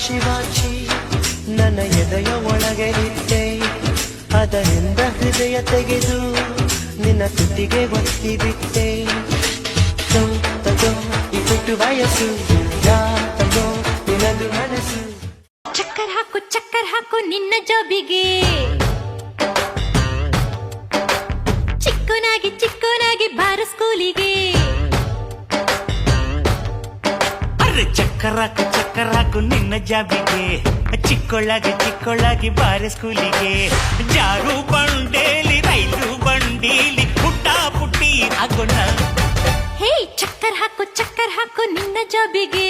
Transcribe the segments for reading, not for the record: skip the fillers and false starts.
ಶಿವಾಕ್ಷಿ ನನ್ನ ಎದೆಯ ಒಳಗೆ ನಿದ್ದೆ ಅದರಿಂದ ಹೃದಯ ತೆಗೆದು ನಿನ್ನ ತುಟಿಗೆ ಒತ್ತಿ ಬಿಟ್ಟೆ ತಗೋ ಈ ತುಟ್ಟು ವಯಸ್ಸು ತಗೋ ನಿನ್ನದು ಮನಸ್ಸು ಚಕ್ಕರ್ ಹಾಕು ನಿನ್ನ ಜಾಬಿಗೆ ಚಿಕ್ಕನಾಗಿ ಬಾರ ಸ್ಕೂಲಿಗೆ ಅರೆ ಚಕ್ಕರ್ ಹಾಕು ನಿನ್ನ ಜಾಬಿಗೆ ಚಿಕ್ಕೊಳ್ಳಾಗಿ ಬಾರ ಸ್ಕೂಲಿಗೆ ಜಾರು ಬಂಡೇಲಿ ರೈಲು ಬಂಡೀಲಿ ಪುಟ್ಟಿ ಆಗೋಣ ಹೇ ಚಕ್ಕರ್ ಹಾಕು ನಿನ್ನ ಜಾಬಿಗೆ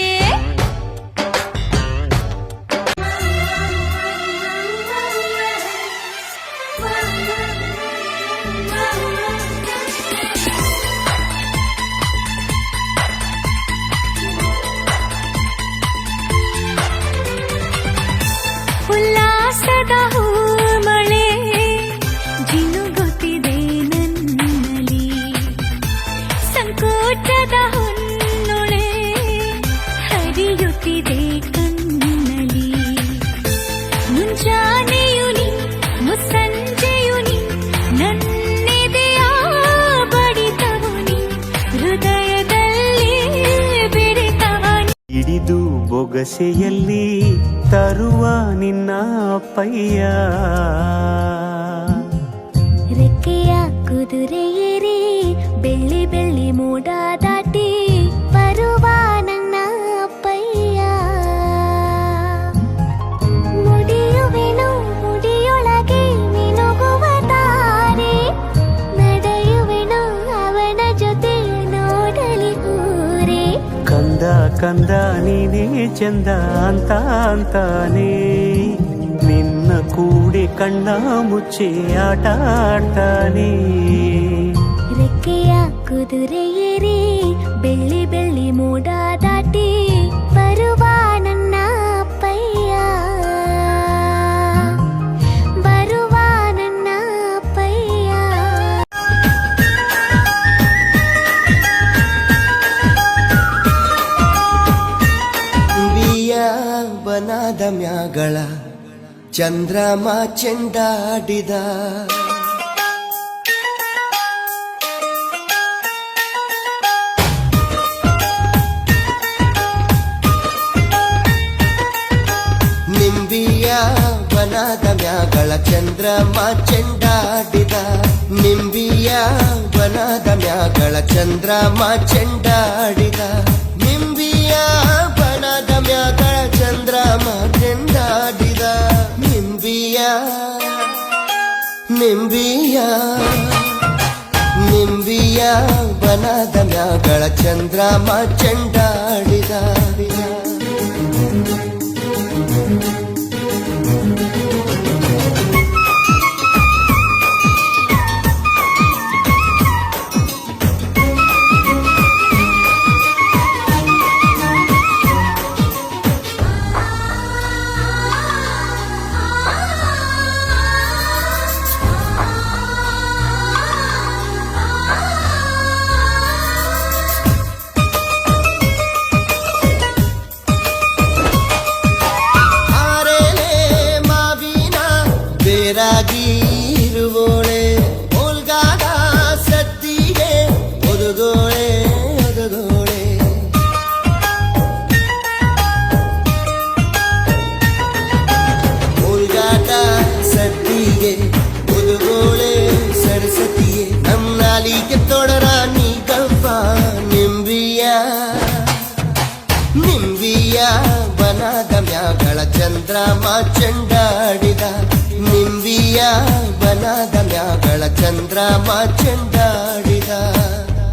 ಉಲ್ಲಾಸದ ಹೂಮಳೆ ಜಿನುಗುತ್ತಿದೆ ನನ್ನಲ್ಲಿ ಸಂಕೋಚದ ಹೊನ್ನೊಳೆ ಹರಿಯುತ್ತಿದೆ ಕಣ್ಣಲ್ಲಿ ಮುಂಜಾನೆಯು ನೀ ಮುಸ್ಸಂಜೆಯು ನೀ ನನ್ನೆದೆಯ ಬಡಿತವು ನೀ ಹೃದಯದಲ್ಲಿ ಬಿಡಿತವ ಹಿಡಿದು ಬೊಗಸೆಯಲ್ಲಿ ತರುವ ನಿನ್ನ ಅಪ್ಪಯ್ಯ ರೆಕ್ಕೆಯ ಕುದುರೆಯೇರಿ ಬೆಳ್ಳಿ ಮೋಡ ದಾಟಿ ಬರುವ ನನ್ನ ಅಪ್ಪಯ್ಯ ಮುಡಿಯುವೆನು ಮುಡಿಯೊಳಗೆ ಮಿನುಗುವ ತಾರೆ ನಡೆಯುವೆನು ಅವನ ಜೊತೆ ನೋಡಲಿ ಊರೇ ಕಂದ ನೀನೇ ಚಂದ ಅಂತಾನೆ ನಿನ್ನ ಕೂಡೆ ಕಣ್ಣ ಮುಚ್ಚಿ ಆಟ ಆಡ್ತಾನೆ ರೆಕ್ಕೆಯ ಕುದುರೆಯೇರಿ ಬೆಳ್ಳಿ ಮೋಡ ದಾಟಿ ಬರುವ ನನ್ನ ಅಪ್ಪಯ್ಯ ಬರುವ ನನ್ನ ಅಪ್ಪಯ್ಯ ಬನದ ಮ್ಯಾಗಳ ಚಂದ್ರಮ ಚೆಂಡಾಡಿದ ನಿಂಬಿಯ ಬನದ ಮ್ಯಾಗಳ ಚಂದ್ರಮ ಚೆಂಡಾಡಿದ ನಿಂಬಿಯ ಬನದ ಮ್ಯಾಗಳ ಚಂದ್ರಮ ಚೆಂಡಾಡಿದ ನಿಂಬಿಯ ಬನದ ಮ್ಯಾಗಳ ಚಂದ್ರಮ ಚೆಂಡಾಡಿದ ನಿಂಬಿಯ ಬನದ ಮ್ಯಾಗಳ ಚಂದ್ರಮ ಚೆಂಡಾಡಿದ ರಾಗಿರುವೋಳೆ ಓಲ್ಗಾದ ಸತ್ತಿಗೆ ಒದಗೋಳೆ ಓಲ್ಗಾಟ ಸತ್ತಿಗೆ ಒದಗೋಳೆ ಸರಸ್ವತಿಯೇ ನಮ್ಮ ನಾಲಿಗೆ ತೊಡರ ನೀ ಗವ್ವ ನಿಂಬಿಯ ಬನದ ಮ್ಯಾಗಳ ಚಂದ್ರಮ ಚೆಂಡಾಡಿದ ನಿಂಬಿಯ ಬನದ ಮ್ಯಾಗಳ ಚಂದ್ರಮ ಚೆಂಡಾಡಿದ